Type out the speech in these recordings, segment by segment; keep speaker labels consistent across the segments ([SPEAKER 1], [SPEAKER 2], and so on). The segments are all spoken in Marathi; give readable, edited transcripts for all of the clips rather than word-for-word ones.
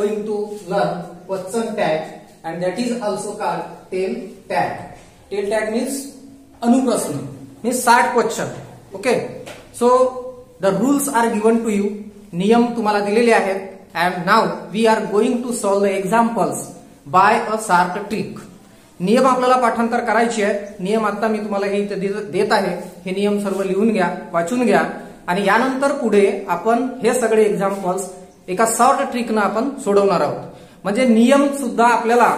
[SPEAKER 1] going to learn question tag, and that is also called tail tag. Tail tag means anuprashna, means short question. Okay, so the rules are given to you. नियम तुम्हाला दिलेले आहेत. And now we are going to solve the examples by a short trick. नियम आपल्याला पाठांतर करायचे आहेत. नियम आता मी तुम्हाला हे इथे देत आहे. हे नियम सर्व लिहून घ्या, वाचून घ्या, आणि यानंतर पुढे आपण हे सगळे एक्झाम्पल्स एका शॉर्ट ट्रिकनं आपण सोडवणार आहोत. म्हणजे नियम सुद्धा आपल्याला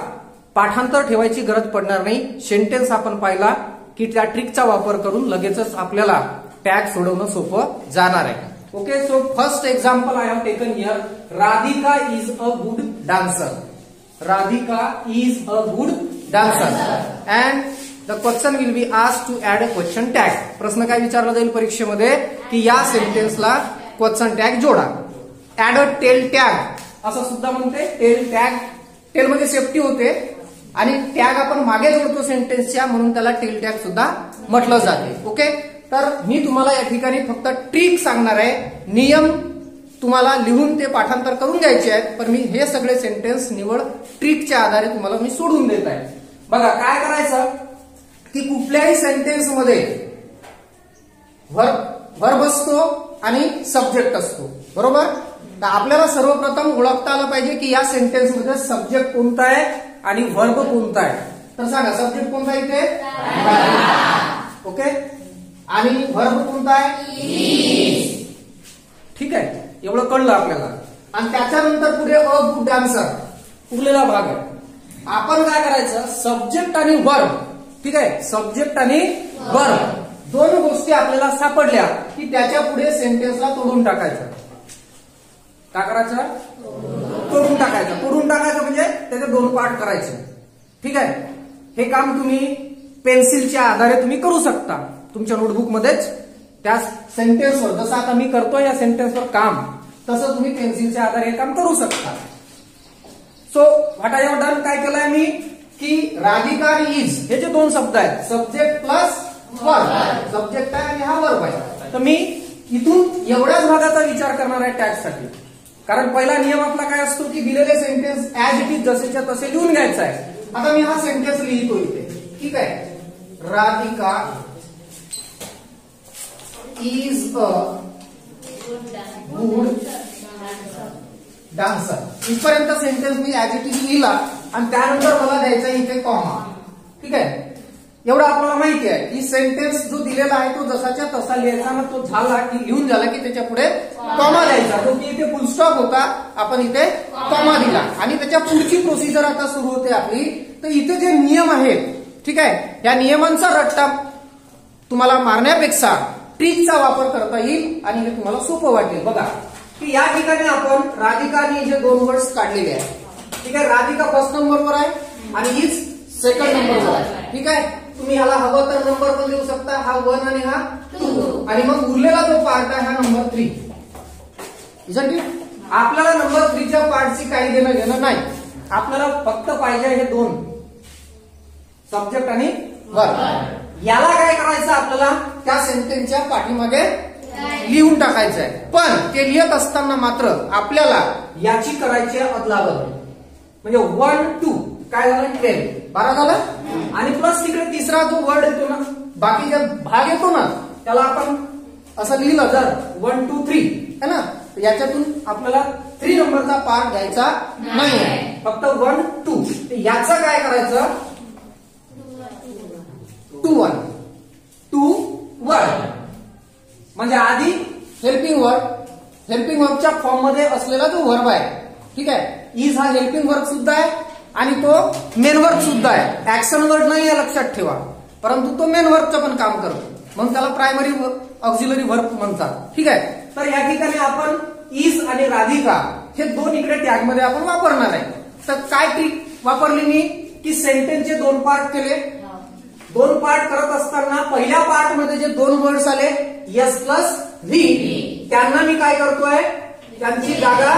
[SPEAKER 1] पाठांतर ठेवायची गरज पडणार नाही. सेंटेन्स आपण पाहिला की त्या ट्रिकचा वापर करून लगेचच आपल्याला टॅग सोडवणं सोपं जाणार आहे. Okay, so first example I have taken here. Radhika is a good dancer. Radhika is a good dancer and the question will be asked to add a question tag. प्रश्न काय विचारला जाईल परीक्षेमध्ये की या सेंटेन्सला क्वेश्चन टॅग जोडा. ऍड अ टेल टॅग असं सुद्धा म्हणते. टेल टॅग, टेल मध्ये सेफ्टी होते आणि टॅग आपण मागे जोडतो सेंटेन्सच्या, म्हणून त्याला टेल टॅग सुद्धा म्हटलं जाते. ओके, तर मी तुम्हाला या ठिकाणी फक्त ट्रिक सांगणार आहे. नियम तुम्हाला लिहून ते पाठांतर करून घ्यायचे आहेत, पण मी हे सगळे सेंटेन्स निवड ट्रिकच्या आधारे तुम्हाला मी सोडून देत आहे. बघा काय करायचं की कुठल्याही सेंटेन्स मध्ये व्हर्ब असतो आणि सब्जेक्ट असतो, बरोबर. तर आपल्याला सर्वप्रथम ओळखता आलं पाहिजे की या सेंटेन्स मध्ये सब्जेक्ट कोणता आहे आणि व्हर्ब कोणता आहे. तर सांगा सब्जेक्ट कोणता आहे इथे? ओके, आणि व्हर्ब कोणता आहे? ठीक आहे, एवढं कळलं आपल्याला. आणि त्याच्यानंतर पुढे अ गुड डान्सर उरलेला भाग आहे. आपण काय करायचं, सब्जेक्ट आणि वर्ब, ठीक आहे, सब्जेक्ट आणि वर्ब दोन गोष्टी आपल्याला सापडल्या की त्याच्या पुढे सेंटेन्सला तोडून टाकायचं. काय करायचं? तोडून टाकायचं. तोडून टाकायचं म्हणजे त्याचे दोन पार्ट करायचे. ठीक आहे, हे काम तुम्ही पेन्सिलच्या आधारे तुम्ही करू शकता तुमच्या नोटबुक मध्येच. त्या सेंटेन्सवर जसं आता मी करतोय या सेंटेन्सवर काम, तसं तुम्ही पेन्सिलच्या आधारे हे काम करू शकता. So what I have done, काय केलंय मी की राधिका इज हे जे दोन शब्द आहेत, सब्जेक्ट प्लस वर्ब, सब्जेक्ट आहे आणि हा वर्ब आहे. तर मी इथून एवढ्याच भागाचा विचार करणार आहे टॅग साठी. कारण पहिला नियम आपला काय असतो की दिलेले सेंटेन्स ऍज इट इज जसेच्या तसे लिहून घ्यायचं आहे. आता मी हा सेंटेन्स लिहितो इथे, ठीक आहे. Radhika is a good dancer. इथपर्यंत सेंटेन्स मी ऍज इट इज लिहिला आणि त्यानंतर मला द्यायचा इथे कॉमा. ठीक आहे, एवढं आपल्याला माहिती आहे की सेंटेन्स जो दिलेला आहे तो जसाच्या तसा लिहायचा ना. तो झाला की लिहून झाला की त्याच्या पुढे कॉमा द्यायचा. तो की इथे फुल स्टॉप होता, आपण इथे कॉमा दिला आणि त्याच्या पुढची प्रोसिजर आता सुरू होते आपली. तर इथे जे नियम आहेत, ठीक आहे, या नियमांचा रट्टा तुम्हाला मारण्यापेक्षा ट्रिकचा वापर करता येईल आणि हे तुम्हाला सोपं वाटेल. बघा की या ठिकाणी आपण राधिकाने जे दोन वर्ड्स काढलेले आहेत, ठीक आहे. राधिका फर्स्ट नंबरवर आहे आणि हीच सेकंड नंबरवर आहे. ठीक आहे, तुम्ही ह्याला हवं तर नंबर पण देऊ शकता, हा 1 आणि हा 2, आणि मग उरलेला जो पार्ट आहे हा नंबर 3. आपल्याला नंबर 3च्या पार्टची काही देणं घेणं नाही. आपल्याला फक्त पाहिजे हे दोन, सब्जेक्ट आणि वर्ब. याला काय करायचं, आपल्याला त्या सेंटेन्सच्या पाठीमागे लिहून टाकायचं आहे. पण ते लिहित असताना मात्र आपल्याला याची करायची अदलाबदल. म्हणजे 1, 2 काय झालं, 12, 12 झालं. आणि प्लस तिकडे तिसरा जो वर्ड येतो ना, बाकी जो भाग येतो ना, त्याला आपण असं लिहिलं जर 1, 2, 3 है ना, याच्यातून आपल्याला 3 नंबरचा पार्ट घ्यायचा नाही, फक्त 1, 2. याचं काय करायचं, 2, 1, 2 वर्ड. म्हणजे आधी हेल्पिंग वर्ब, हेल्पिंग वर्बच्या फॉर्म मध्ये असलेला जो वर्ब आहे, ठीक आहे. इज हा हेल्पिंग वर्ब सुद्धा आहे आणि तो मेन वर्ब सुद्धा आहे. ऍक्शन वर्ड नाही आहे लक्षात ठेवा, परंतु तो मेन वर्बचं पण काम करतो, म्हणून त्याला प्रायमरी ऑक्झिलरी वर्ब म्हणतात. ठीक आहे, तर या ठिकाणी आपण इज आणि राधिका हे दोन इकडे टॅग मध्ये आपण वापरणार आहे. तर काय ट्रिक वापरली मी की सेंटेन्सचे दोन पार्ट केले. दोन पार्ट करत असताना पहिल्या पार्ट मध्ये जे दोन वर्ड्स आले यस प्लस व्ही, त्यांना मी काय करतोय, त्यांची जागा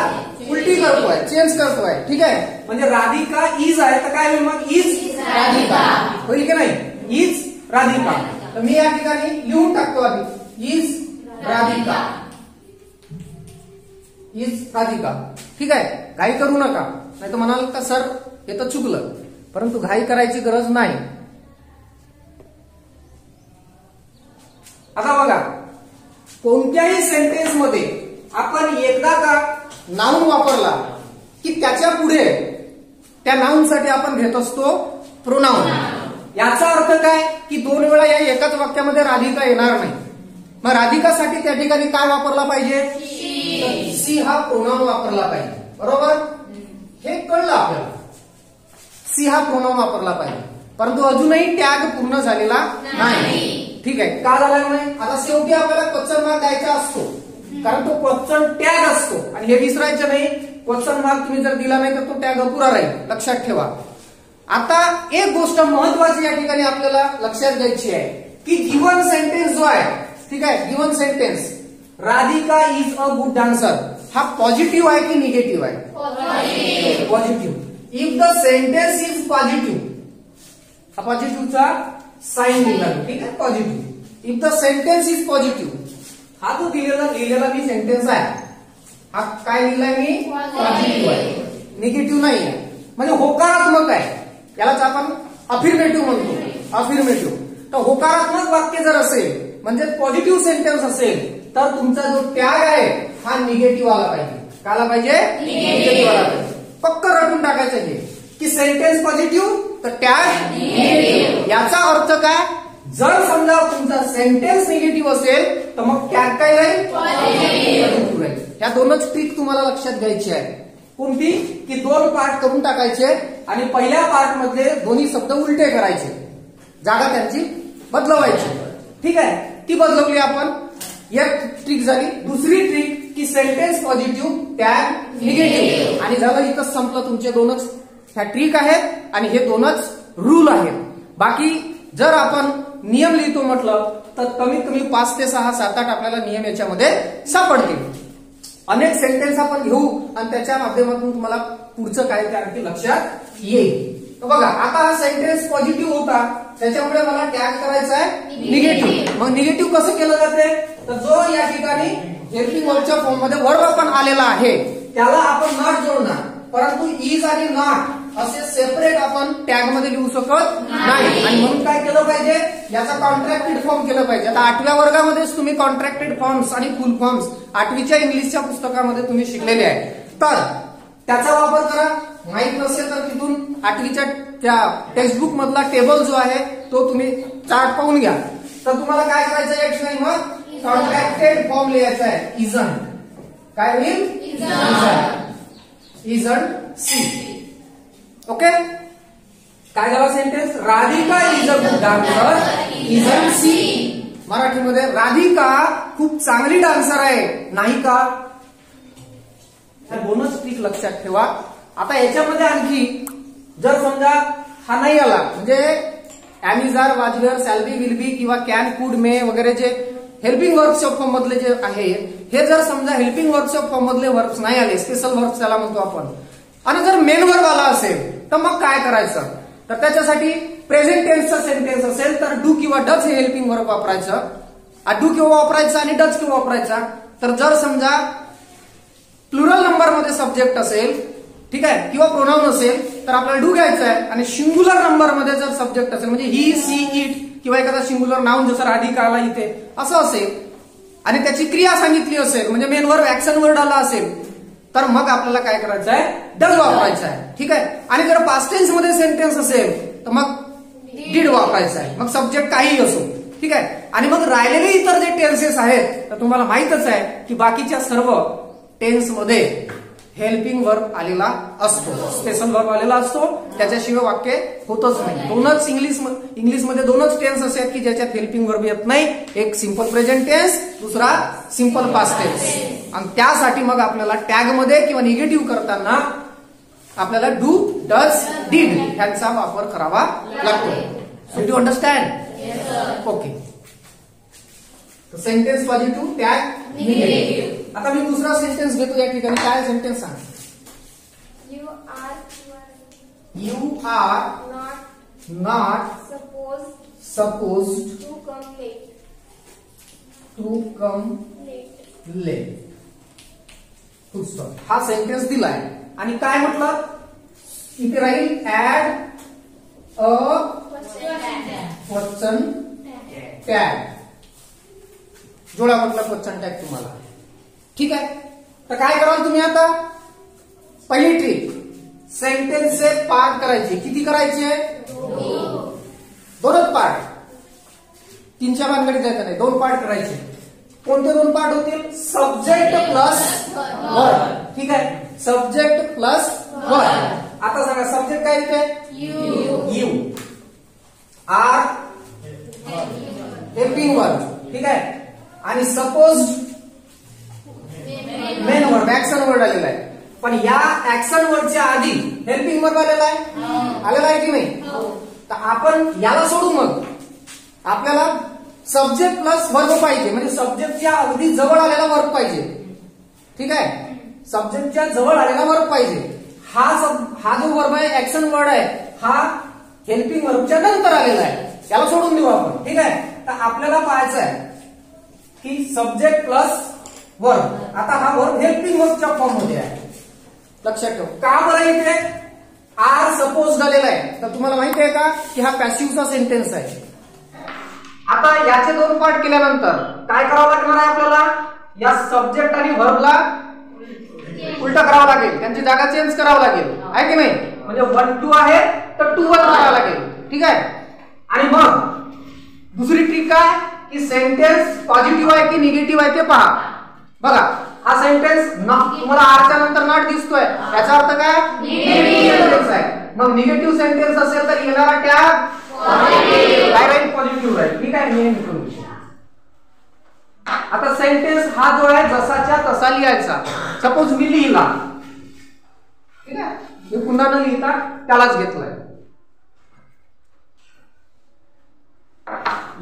[SPEAKER 1] उलटी करतोय, चेंज करतोय. ठीक आहे, म्हणजे राधिका इज आहे तर काय होईल मग, इज राधिका होईल की नाही, इज राधिका. तर मी या ठिकाणी लिहून टाकतो आधी इज राधिका, इज राधिका. ठीक आहे, घाई करू नका, नाही तर म्हणाल का सर हे तर चुकलं, परंतु घाई करायची गरज नाही. आता बघा, कोणत्याही सेंटेन्स मध्ये आपण एकदा का नाउन वापरला की त्याच्या पुढे त्या नाउन साठी आपण घेत असतो प्रोनाउन. याचा अर्थ काय की 2 वेळा या एकाच वाक्यामध्ये राधिका येणार नाही. मग राधिकासाठी त्या ठिकाणी काय वापरला पाहिजे? सी हा प्रोनाउन वापरला पाहिजे. बरोबर, हे कळलं आपल्याला. सी हा प्रोनाउन वापरला पाहिजे, परंतु अजूनही टॅग पूर्ण झालेला नाही. ठीक आहे, का झाला नाही? आता शेवटी आपल्याला क्वेश्चन मार्क द्यायचा असतो, कारण तो क्वेश्चन टॅग असतो आणि हे विसरायचं नाही. क्वेश्चन मार्क तुम्ही जर दिला नाही तर तो टॅग अपुरा राहील, लक्षात ठेवा. आता एक गोष्ट महत्वाची या ठिकाणी आपल्याला लक्षात द्यायची आहे की गिवन सेंटेन्स जो आहे, ठीक आहे, given sentence Radhika is a good dancer हा पॉझिटिव्ह आहे की निगेटिव्ह आहे? Positive. If the sentence is positive, हा पॉझिटिव्हचा साइन दिला, ठीक आहे, positive. If the sentence is positive, हा जो लिहिलेला मी सेंटेन्स आहे हा काय लिहिलाय मी? पॉझिटिव्ह आहे, निगेटिव्ह नाही आहे, म्हणजे होकारात्मक आहे. यालाच आपण अफिर्मेटिव्ह म्हणतो, अफिर्मेटिव्ह. तर होकारात्मक वाक्य जर असेल म्हणजे पॉझिटिव्ह सेंटेन्स असेल तर तुमचा जो टॅग आहे हा निगेटिव्ह आला पाहिजे. काय आला पाहिजे? निगेटिव्ह आला पाहिजे. पक्क रटून टाकायचं हे की सेंटेन्स पॉझिटिव्ह तर टॅग निगेटिव्ह. याचा अर्थ काय? जर समजा तुमचा सेंटेन्स निगेटिव्ह असेल तर मग टॅग काय राहील? पॉझिटिव्ह राहील. ह्या दोनच ट्रिक तुम्हाला लक्षात घ्यायची आहे. कोणती? की 2 पार्ट करून टाकायचे आणि पहिल्या पार्ट मध्ये दोन्ही शब्द उलटे करायचे, जागा त्यांची बदलवायची. ठीक आहे, ती बदलवली आपण, एक ट्रिक झाली. दुसरी ट्रिक की सेंटेन्स पॉझिटिव्ह टॅग निगेटिव्ह. आणि झालं, इथंच संपलं. तुमचे 2च ह्या ट्रिक आहेत आणि हे 2च रूल आहेत. बाकी जर आपण नियम लिहितो म्हटलं तर कमीत कमी 5 ते 6, 7, 8 आपल्याला नियम याच्यामध्ये सापडतील. अनेक सेंटेन्स आपण घेऊ आणि त्याच्या माध्यमातून तुम्हाला पुढचं काय ते आणखी लक्षात येईल. तर बघा, आता हा सेंटेन्स पॉझिटिव्ह होता त्याच्यामुळे मला टॅग करायचा आहे निगेटिव्ह. मग निगेटिव्ह कसं केलं जाते? तर जो या ठिकाणी हेल्पिंग वर्बच्या फॉर्म मध्ये वर्ब आपण आलेला आहे त्याला आपण नॉट जोडणार, परंतु इज आणि नॉट असे सेपरेट आपण टॅग मध्ये लिहू शकत नाही. आणि म्हणून काय केलं पाहिजे? याचा कॉन्ट्रॅक्टेड फॉर्म केलं पाहिजे. आता 8व्या वर्गामध्येच तुम्ही कॉन्ट्रॅक्टेड फॉर्म्स आणि फुल फॉर्म्स 8वीच्या इंग्लिशच्या पुस्तकामध्ये तुम्ही शिकलेले आहे, तर त्याचा वापर करा. माहित नसेल तर तिथून 8वीच्या त्या टेक्स्टबुक मधला टेबल जो आहे तो तुम्ही चार्ट पाहून घ्या. तर तुम्हाला काय करायचं आहे? एक नाही, मग कॉन्ट्रॅक्टेड फॉर्म लिहायचा आहे. इजंट काय होईल? Isn't C. ओके, काय झाला sentence? Radhika is a good dancer isn't she. मराठीमध्ये राधिका खूप चांगली डान्सर आहे, नाही का? ह्या 2च ट्रिक लक्षात ठेवा. आता याच्यामध्ये आणखी जर समजा हा नाही आला म्हणजे am, are, was were, shall be, will be किंवा कॅन, कुड, मे वगैरे जे हेल्पिंग वर्ब्स फॉर्म मधले जे आहे हे जर समजा हेल्पिंग वर्ब्स फॉर्म मधले वर्ब्स नाही आले, स्पेशल वर्ब्स त्याला म्हणतो आपण, आणि जर मेन वर्ब आला असेल तर मग काय करायचं? तर त्याच्यासाठी प्रेझेंट टेन्सचा सेंटेन्स असेल तर डू किंवा डज हे हेल्पिंग वर्ब वापरायचं. डू किंवा वापरायचा आणि डज किंवा वापरायचा. तर जर समजा प्लुरल नंबर मध्ये सब्जेक्ट असेल, ठीक आहे, किंवा प्रोनाउन असेल तर आपल्याला डू घ्यायचं आहे. आणि सिंग्युलर नंबर मध्ये जर सब्जेक्ट असेल म्हणजे ही, सी, इट किंवा एखादा सिंग्युलर नाउन जसं राधिका आला इथे असं असेल आणि त्याची क्रिया सांगितली असेल म्हणजे मेन वर्ब ऍक्शन वर्ड आला असेल तर मग आपल्याला काय करायचं आहे? डज वापरायचं आहे. ठीक आहे, आणि जर पास्ट टेन्स मध्ये सेंटेन्स असेल तर मग डीड वापरायचं आहे, मग सब्जेक्ट काहीही असो. ठीक आहे, आणि मग राहिलेले इतर जे टेन्सेस आहेत तर तुम्हाला माहितच आहे की बाकीच्या सर्व टेन्स मध्ये हेल्पिंग वर्ब आलेला असतो, स्पेशल वर्ब आलेला असतो, त्याच्याशिवाय वाक्य होतच नाही. 2च इंग्लिशमध्ये 2च टेन्स असे आहेत की ज्याच्यात हेल्पिंग वर्ब येत नाही. एक सिंपल प्रेझेंट टेन्स, दुसरा सिंपल पास्ट टेन्स. आणि त्यासाठी मग आपल्याला टॅग मध्ये किंवा निगेटिव्ह करताना आपल्याला डू, डज, डीड ह्यांचा वापर करावा लागतो. Do understand? Okay. Sentence positive, tag negative. आता मी दुसरा सेंटेन्स घेतो. या ठिकाणी काय सेंटेन्स सांग? You are not supposed to come late. हा सेंटेन्स दिलाय आणि काय म्हटलं इथे राहील ऍड अ क्वेश्चन टॅग, जोडा म्हटलं क्वेश्चन टॅग तुम्हाला. ठीक आहे, तर काय कराल तुम्ही आता, पहिली ट्रिक सेंटेन्सचे पार्ट करायचे. किती करायचे? दोनच पार्ट, तीनच्या भानगडीत जायचं नाही, 2 पार्ट करायचे. कोणते 2 पार्ट होतील? Subject plus verb. ठीक आहे, सब्जेक्ट प्लस वर्ब. आता सांगा सब्जेक्ट काय येते? यू. Are helping verb. ठीक आहे, आणि suppose main word action word आलेला आहे, पण या ऍक्शन वर्डच्या आधी हेल्पिंग वर्ब आलेला आहे की नाही? तर आपण याला सोडू, मग आपल्याला सब्जेक्ट प्लस वर्ब पाहिजे, म्हणजे सब्जेक्टच्या अगदी जवळ आलेला वर्ब पाहिजे. ठीक आहे, सब्जेक्टच्या जवळ आलेला वर्ब पाहिजे. हा जो वर्ब आहे ऍक्शन वर्ड आहे, हा हेल्पिंग वर्बच्या नंतर आलेला आहे, याला सोडून देऊ आपण. ठीक आहे, तर आपल्याला पाहायचं आहे की सब्जेक्ट प्लस वर्ब. आता हा वर्ब हेल्पिंग वर्बच्या फॉर्म मध्ये आहे, लक्षात ठेव. का बरं इथे आर सपोज झालेला आहे? तर तुम्हाला माहिती आहे का की हा पॅसिव्हचा सेंटेन्स आहे. आता याचे 2 पार्ट केल्यानंतर काय करावं लागणार आहे आपल्याला? या सब्जेक्ट आणि वर्बला उलटा करावं लागेल, त्यांची जागा चेंज करावं लागेल, आहे की नाही? म्हणजे 1 2 आहे तर 2 1 करावं लागेल. ठीक आहे, आणि मग दुसरी ट्रिक काय की सेंटेन्स पॉझिटिव्ह आहे की निगेटिव्ह आहे ते पहा. बघा, हा सेंटेन्स तुम्हाला आरच्या नंतर नॉट दिसतोय, याचा अर्थ काय? निगेटिव्ह सेंटेन्स आहे. मग निगेटिव्ह सेंटेन्स असेल तर येणारा टॅग काय राहील? पॉझिटिव्ह राहील. ठीक आहे, मेन इन्फॉर्मेशन. आता सेंटेन्स हा जो आहे जसाच्या तसा लिहायचा. सपोज मी लिहिला, ठीक आहे, मी पुन्हा न लिहिता त्यालाच घेतलाय.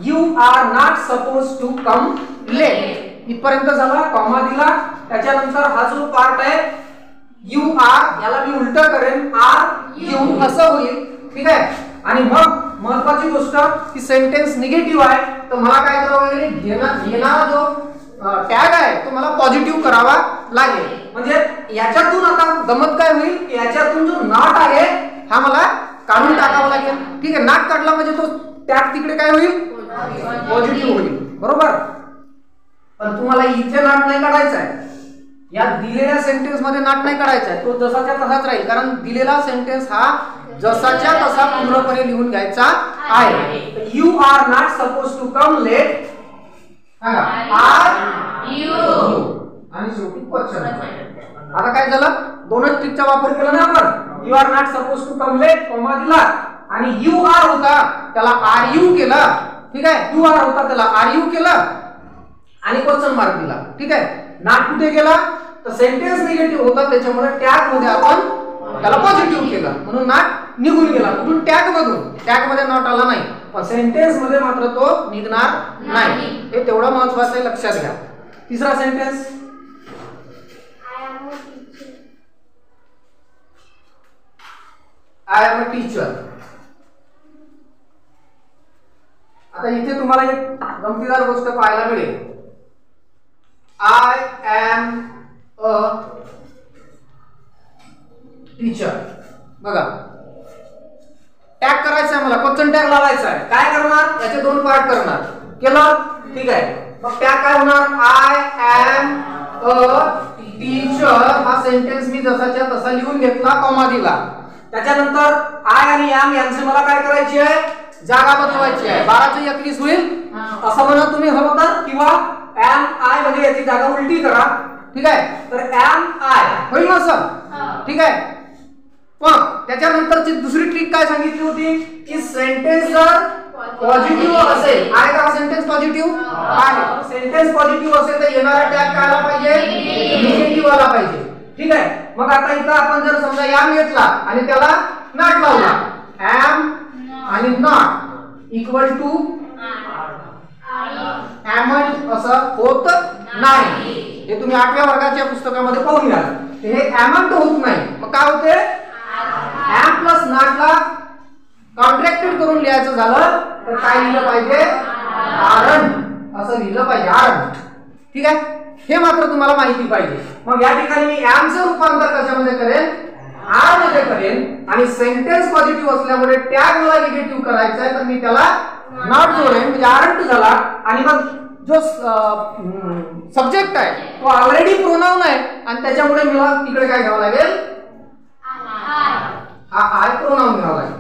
[SPEAKER 1] You are not suppose to come late. इथपर्यंत झाला, कॉमा दिला, त्याच्यानंतर हा जो पार्ट आहे यू आर, याला मी उलट करेन, आर यू असं होईल. ठीक आहे, आणि मग महत्वाची गोष्ट की सेंटेन्स निगेटिव्ह आहे, तर मला काय करावं लागेल? येणारा जो टॅग आहे तो मला पॉझिटिव्ह करावा लागेल. म्हणजे याच्यातून आता गमत काय होईल? याच्यातून जो नॉट आहे हा मला काढून टाकावा लागेल. ठीक आहे, नॉट काढला म्हणजे तो टॅग तिकडे काय होईल? पॉझिटिव्ह होईल. बरोबर, पण तुम्हाला इथे नॉट नाही काढायचा आहे, या दिलेल्या सेंटेन्स मध्ये नॉट नाही काढायचा आहे, तो जसाच्या तसाच राहील. कारण दिलेला सेंटेन्स हा जसाच्या तसा पूर्णपणे लिहून घ्यायचा आहे. You are not suppose to come late, are you, आणि शेवटी क्वेश्चन. आता काय झालं? दोनच ट्रिकचा वापर केला ना आपण. You are not suppose to come late, comma दिला, आणि यू आर होता त्याला आर यू केला. ठीक आहे, यू आर होता त्याला आर यू केला, आणि क्वेश्चन मार्क दिला. ठीक आहे, नॉट कुठे गेला? तर सेंटेन्स निगेटिव्ह होता, त्याच्यामुळे टॅग मध्ये आपण त्याला पॉझिटिव्ह केला, म्हणून नॉट निघून गेला. म्हणून टॅग मधून, टॅग मध्ये नॉट आला नाही, पण सेंटेन्स मध्ये मात्र तो निघणार नाही. हे तेवढं महत्वाचं आहे, लक्षात घ्या. तिसरा sentence, I am a teacher. आता इथे तुम्हाला एक गमतीदार गोष्ट पाहायला मिळेल. I am a teacher. बघा, टॅग करायचा आहे मला, क्वेश्चन टॅग लावायचा आहे. काय करणार? याचे 2 पार्ट करणार. केलं? ठीक आहे, मग टॅग काय होणार? I am a teacher. हा सेंटेन्स मी जसाच्या तसा लिहून घेतला, कॉमा दिला. त्याच्यानंतर आय आणि एम यांचे मला काय करायची आहे? जागा बदलवायची आहे. 12 चे 21 होईल असं म्हणा तुम्ही हवं तर, किंवा एम आय म्हणजे याची जागा उलटी करा. ठीक आहे, तर एम आय होईल असं. ठीक आहे, पण त्याच्यानंतरची दुसरी ट्रिक काय सांगितली होती की सेंटेन्स जर पॉझिटिव्ह असेल, आहे का सेंटेन्स पॉझिटिव्ह आहे? सेंटेन्स पॉझिटिव्ह असेल तर येणारा टॅग काय आला पाहिजे? निगेटिव्ह आला पाहिजे. ठीक आहे, मग आता इथं आपण जर समजा एम घेतला आणि त्याला नॉट लावला, एम आणि नॉट इक्वल टू एमंट असं होत नाही. हे तुम्ही 8व्या वर्गाच्या पुस्तकामध्ये पाहून घ्या. हे एमंट होत नाही, मग काय होते? एम प्लस नॉट ला कॉन्ट्रॅक्टेड करून लिहायचं झालं तर काय लिहिलं पाहिजे? आरण असं लिहिलं पाहिजे, आरण. ठीक आहे, हे मात्र तुम्हाला माहिती पाहिजे. मग या ठिकाणी मी एम चं रूपांतर कशामध्ये करेन? आर मध्ये करेन आणि सेंटेन्स पॉझिटिव्ह असल्यामुळे टॅग मला निगेटिव्ह करायचा आहे तर मी त्याला नॉट जोडेन म्हणजे आरंट झाला आणि मग जो सब्जेक्ट आहे तो ऑलरेडी प्रोनाउन आहे आणि त्याच्यामुळे मला तिकडे काय घ्यावं लागेल हा आय प्रोनाउन घ्यावा लागेल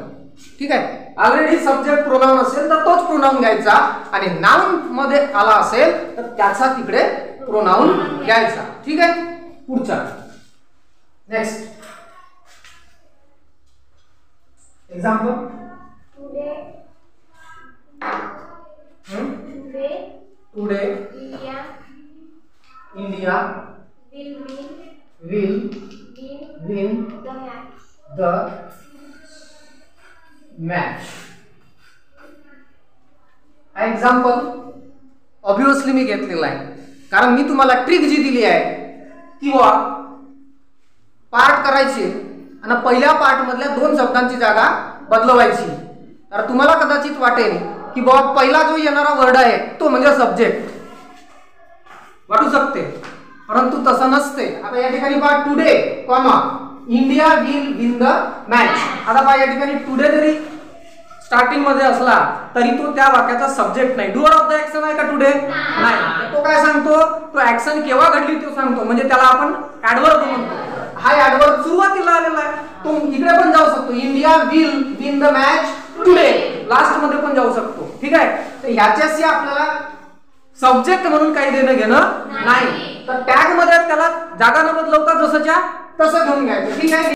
[SPEAKER 1] ठीक आहे ऑलरेडी सब्जेक्ट प्रोनाउन असेल तर तोच प्रोनाउन घ्यायचा आणि नाउन मध्ये आला असेल तर त्याचा तिकडे प्रोनाउन घ्यायचा ठीक आहे पुढचा next example today India will win the match हा एक्झाम्पल ऑब्वियसली मी घेतलेला आहे कारण मी तुम्हाला ट्रिक जी दिली आहे की वा पार्ट करायची आणि पहिल्या पार्ट मधल्या 2 शब्दांची जागा बदलवायची तर तुम्हाला कदाचित वाटेल की बाबा पहिला जो येणारा वर्ड आहे तो म्हणजे सब्जेक्ट वाटू शकते परंतु तसं नसते आता या ठिकाणी पहा today comma India will win the match आता पहा या ठिकाणी टुडे जरी स्टार्टिंग मध्ये असला तरी तो त्या वाक्याचा सब्जेक्ट नाही डुअर ऑफ द ऍक्शन आहे का टुडे नाही तो काय सांगतो तो ऍक्शन केव्हा घडली तो सांगतो म्हणजे त्याला आपण ऍडवर्ब म्हणतो हा ऍडवर्ब सुरुवातीला आलेला आहे तो इकडे पण जाऊ शकतो India will win the match today last मध्ये पण जाऊ शकतो ठीक आहे तर ह्याच्याशी आपल्याला सब्जेक्ट म्हणून काही देणं घेणं नाही तर टॅग मध्ये त्याला जागा न बदलवता जसंच्या तसं घेऊन घ्यायचं ठीक आहे